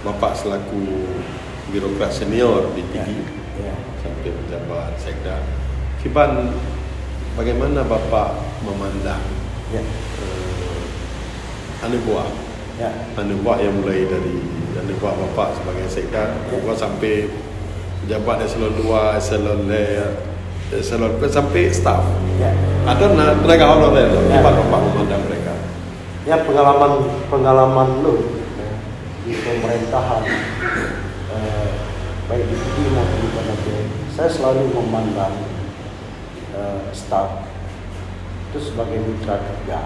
Bapak selaku birokrat senior di PD sampai pejabat sekda, Kiban, bagaimana Bapak memandang anugerah yang mulai dari anugerah Bapak sebagai sekda, sampai pejabat eselon 2, eselon sampai staf atau tenaga honorer, Kiban Bapak memandang mereka? Ya, pengalaman lu di pemerintahan, baik di PD maupun di Panaje, saya selalu memandang staf itu sebagai mitra kerja.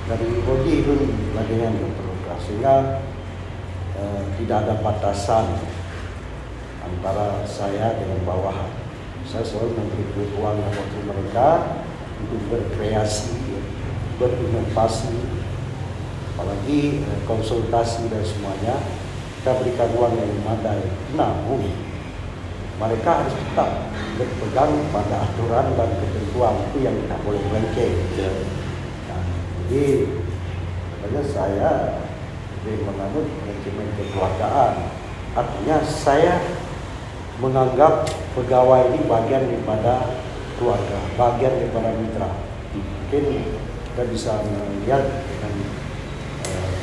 Dari Hoji itu bagian yang berprogram, sehingga tidak ada batasan antara saya dengan bawahan. Saya selalu memberi ruang waktu mereka untuk berkreasi, berinovasi, apalagi konsultasi dan semuanya. Kita berikan ruang yang memadai. Namun mereka harus tetap berpegang pada aturan dan ketentuan, itu yang tidak boleh melenceng. Jadi makanya saya menganut manajemen kekeluargaan. Artinya saya menganggap pegawai ini bagian daripada keluarga, bagian daripada mitra. Mungkin kita bisa melihat dengan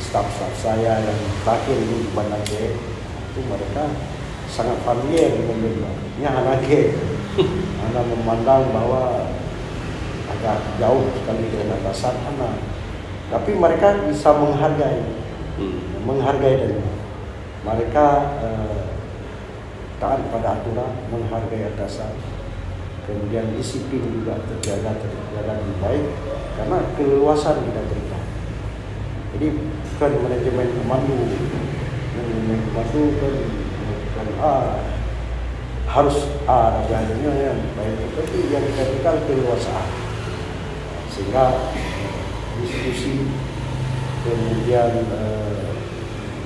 staf-staf saya yang terakhir ini di Panaje, itu mereka sangat familiar dengan beliau. Ini anaknya, anak memandang bahwa agak jauh sekali dengan atasan anak, tapi mereka bisa menghargai dan mereka taat pada aturan, menghargai atasan, kemudian disiplin juga terjaga dengan baik karena keleluasan kita berikan. Jadi bukan manajemen komando kan harus adanya yang baik, tapi yang kita berikan keleluasaan sehingga diskusi kemudian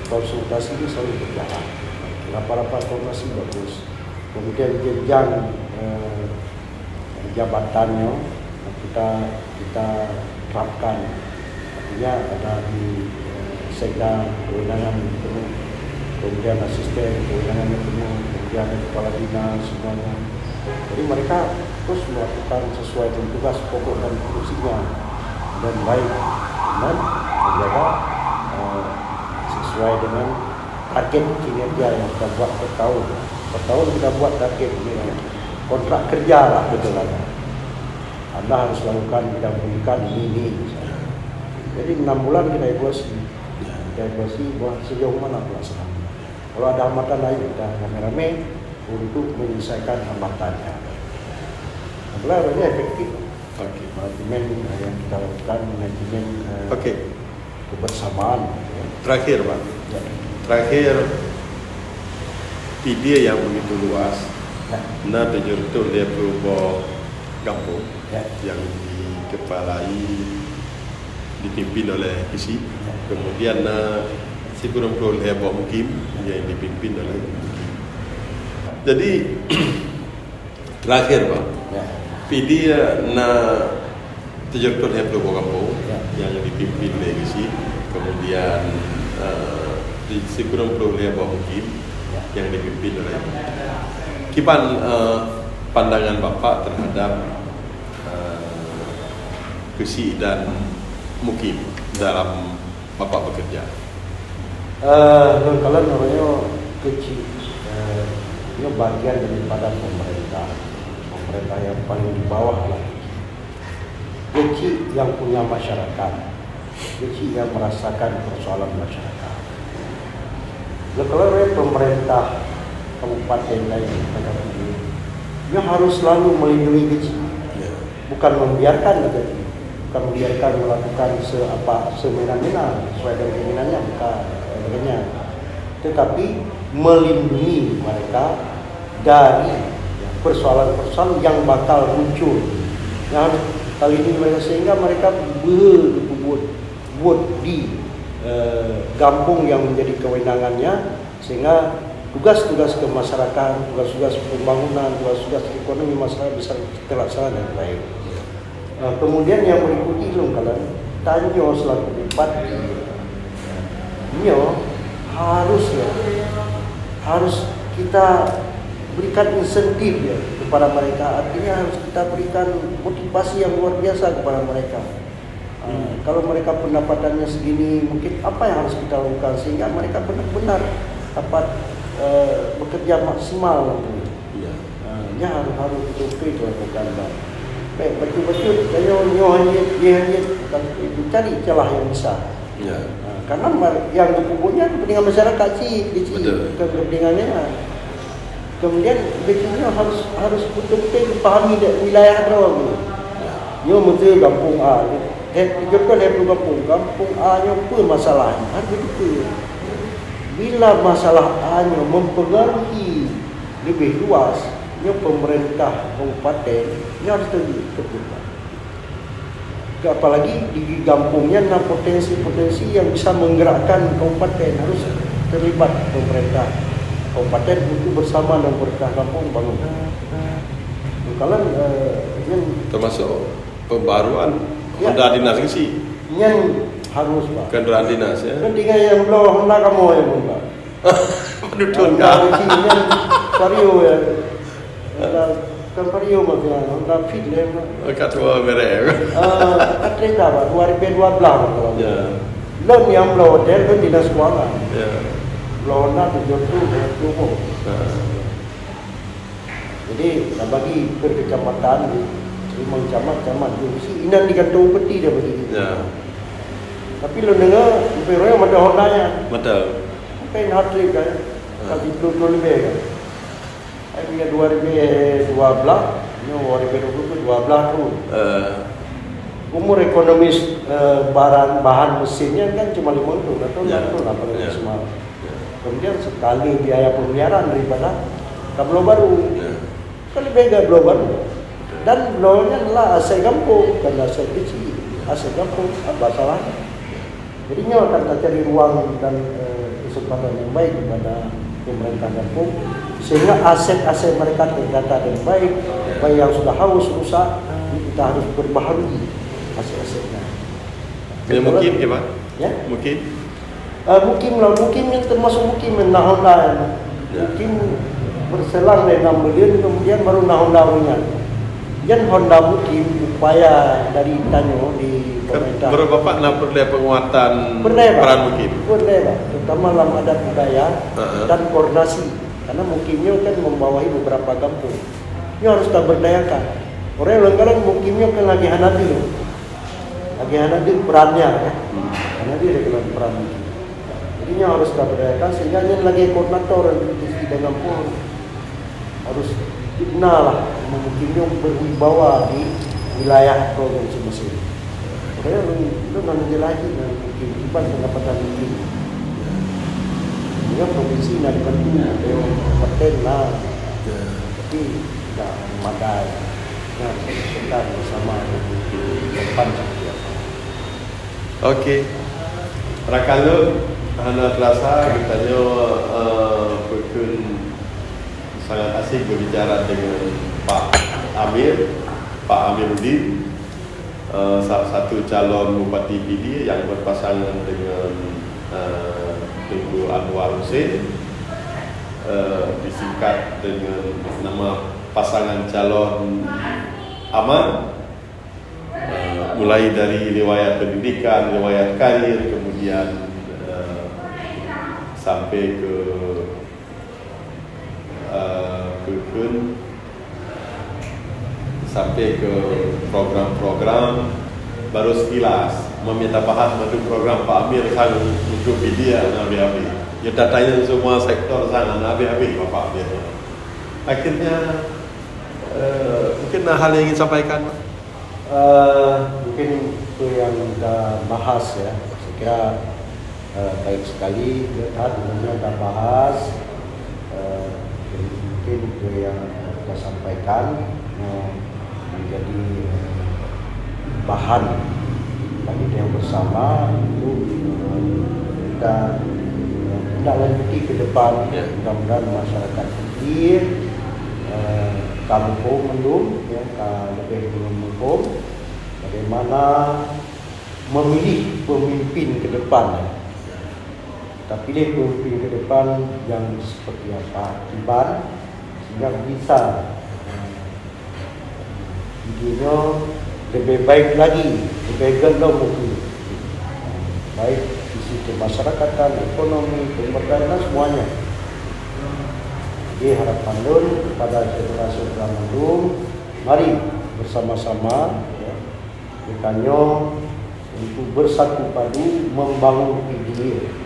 konsultasi ini selalu berjalan. Rapat-rapat koordinasi bagus. Kemudian jenjang jabatannya kita terapkan. Artinya ada di sekda kewenangan penuh, kemudian asisten kewenangan penuh, kemudian kepala dinas semuanya. Jadi mereka terus melakukan sesuai dengan tugas pokok dan fungsinya dan baik dan menjaga sesuai dengan target kinerja yang kita buat per tahun. Per tahun kita buat target ini, kontrak kerja lah betul lah. Anda harus lakukan bidang pendidikan ini. Jadi 6 bulan kita evaluasi bahwa sejauh mana pelaksanaan. Kalau ada hambatan lain kita rame-rame untuk menyelesaikan hambatannya. Alhamdulillah ini efektif. Manajemen yang kita lakukan, manajemen kebersamaan. Terakhir Pak, terakhir PD yang begitu luas, nah terjurut dia perubahan kampung yang dikepalai, dipimpin oleh KISI, kemudian si kurang-kurang Heboh Mukim yang dipimpin oleh Mukim. Jadi terakhir Pak, PD terjurut dia perubahan kampung yang dipimpin oleh KISI, kemudian si kurang-kurang Heboh Mukim yang dipimpin oleh Kiban, pandangan Bapak terhadap KISI dan Mukim dalam Bapak bekerja. Kalau namanya kecil, ini bagian daripada pemerintah yang paling di bawah lah. Kecil yang punya masyarakat, kecil yang merasakan persoalan masyarakat. Kalau pemerintah kabupaten lain yang harus selalu melindungi kecil, bukan membiarkan negara, bukan membiarkan melakukan semena-mena sesuai dengan keinginannya, bukan sebagainya, tetapi melindungi mereka dari persoalan-persoalan yang bakal muncul. Yang kali ini mereka sehingga mereka buat di kampung yang menjadi kewenangannya, sehingga tugas-tugas kemasyarakatan, tugas-tugas pembangunan, tugas-tugas ekonomi masyarakat bisa terlaksana dengan baik. Kemudian yang berikutnya kalian Tanyo selaku bupati, Nyo harus kita berikan insentif ya kepada mereka. Artinya harus kita berikan motivasi yang luar biasa kepada mereka. Kalau mereka pendapatannya segini, mungkin apa yang harus kita lakukan sehingga mereka benar-benar dapat bekerja maksimal nanti. Ya harus betul-betul dilakukan. Baik, betul-betul dia cari celah yang besar. Karena yang kepunya kepentingan masyarakat sih, kepentingannya. Kemudian betulnya harus betul-betul dipahami wilayah dulu. Yo mesti kampung A. Kita lepas kampung A-nya pun masalahnya. Harus betul. Bila masalah A-nya mempengaruhi lebih luas, pemerintah kabupaten harus terlibat. Apalagi di kampungnya ada potensi-potensi yang bisa menggerakkan kabupaten, harus terlibat pemerintah kabupaten untuk bersama dengan pemerintah kampung bangun. Kalau yang termasuk pembaruan Honda dinas sih. Yang harus Pak. Kendaraan dinas ya. Kan tinggal yang belum Honda kamu yang Pak. Penduduk kan. Vario ya. Kan Vario maksudnya Honda Fit lah. Ketua merek. Kereta Pak 2012 kalau. Ya. Lon yang belum hotel kan dinas keuangan. Ya. Belum Honda tujuh. Jadi bagi per kecamatan lima camat si inan di kantong peti dia begini. Ya. Tapi lo dengar pero yang ada Hondanya. Betul. Kain hatrik kan. Tapi itu lebih kan. Akhirnya 2012, ini 2012 tu. Umur ekonomis bahan mesinnya kan cuma 5 tahun atau 6 tahun lah pada semua. Kemudian sekali biaya pemeliharaan daripada kabel baru. Sekali beda kabel baru. Dan blownya adalah AC kampung, bukan AC kecil. AC kampung, apa salahnya? Jadi nyawa akan cari ruang dan kesempatan yang baik kepada pemerintah kampung, sehingga aset-aset mereka terdata dengan baik. Baik yang sudah haus rusak, kita harus berbaharui aset-asetnya. Ya mungkin gimana? Ya? Mungkin yang termasuk mukim yang Honda. Mungkin berselang dari 6 miliar kemudian baru Honda punya. Yang Honda Mukim upaya dari Tanyo di pemerintah. Menurut Bapak nak perlu penguatan Perlu, peran Mukim? Perlu, terutama dalam adat budaya dan koordinasi. Karena Mukimnya kan membawahi beberapa kampung. Ini harus kita berdayakan. Orang yang kadang Mukimnya kan lagi Hanadi perannya ya. Hanadi ada kelan peran Mukim. Jadi ini harus kita berdayakan sehingga ini lagi koordinator di kampung harus dikenal lah mungkinnya berwibawa di wilayah provinsi Mesir. Karena itu nanti lagi mungkin iban pendapatan ini. Dia provinsi nak dibantu kabupaten lah, tapi tidak memadai. Nah, kita bersama depan seperti apa. Okey. Rakalu hana terasa bertanya berkun sangat asik berbicara dengan Pak Amiruddin, salah satu calon Bupati PD yang berpasangan dengan Tengku Anwar Hussein, disingkat dengan nama pasangan calon Aman, mulai dari riwayat pendidikan, riwayat karir, kemudian sampai ke sampai ke program-program. Baru sekilas meminta bahas madu program Pak Amir sang untuk media nabi-nabi. Ya datanya semua sektor sana nabi-nabi Bapak Amir. Akhirnya mungkin hal yang ingin sampaikan. Mungkin itu yang kita bahas ya. Saya kira baik sekali kita bahas. Mungkin itu yang kita sampaikan menjadi bahan bagi yang bersama untuk kita tidak lanjuti ke depan. Mudah-mudahan masyarakat hadir, kampung mendung ya, lebih mendung bagaimana memilih pemimpin ke depan. kita pilih pemimpin ke depan yang seperti apa Iban, sehingga bisa videonya lebih baik lagi, lebih gendong mungkin, baik sisi kemasyarakatan, ekonomi, pemerintahan, semuanya. Jadi harapan Dun kepada generasi Dun, mari bersama-sama ya, bukannya untuk bersatu padu membangun PDIL,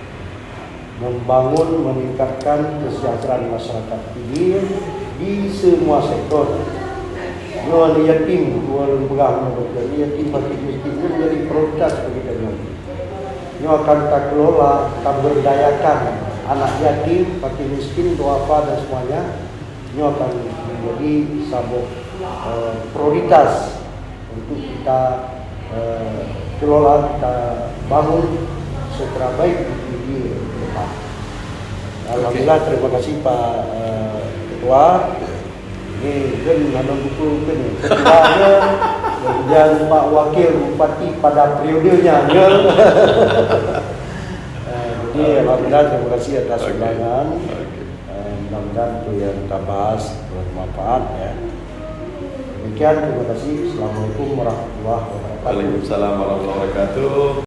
membangun meningkatkan kesejahteraan masyarakat PDIL di semua sektor. Nol yatim, nol pegang, yatim fakir miskin itu menjadi prioritas bagi kita. Ini akan kita kelola, kita berdayakan anak yatim, fakir miskin, duafa dan semuanya. Ini akan menjadi sebuah prioritas untuk kita kelola, kita bangun secara baik di depan. Alhamdulillah, terima kasih Pak Ketua. Ini kan ada buku kan ketuanya dan Pak Wakil Bupati pada periodenya. Jadi alhamdulillah terima kasih atas undangan. Mudah-mudahan itu yang kita bahas bermanfaat ya. Demikian, terima kasih. Assalamualaikum warahmatullahi wabarakatuh. Waalaikumsalam warahmatullahi wabarakatuh.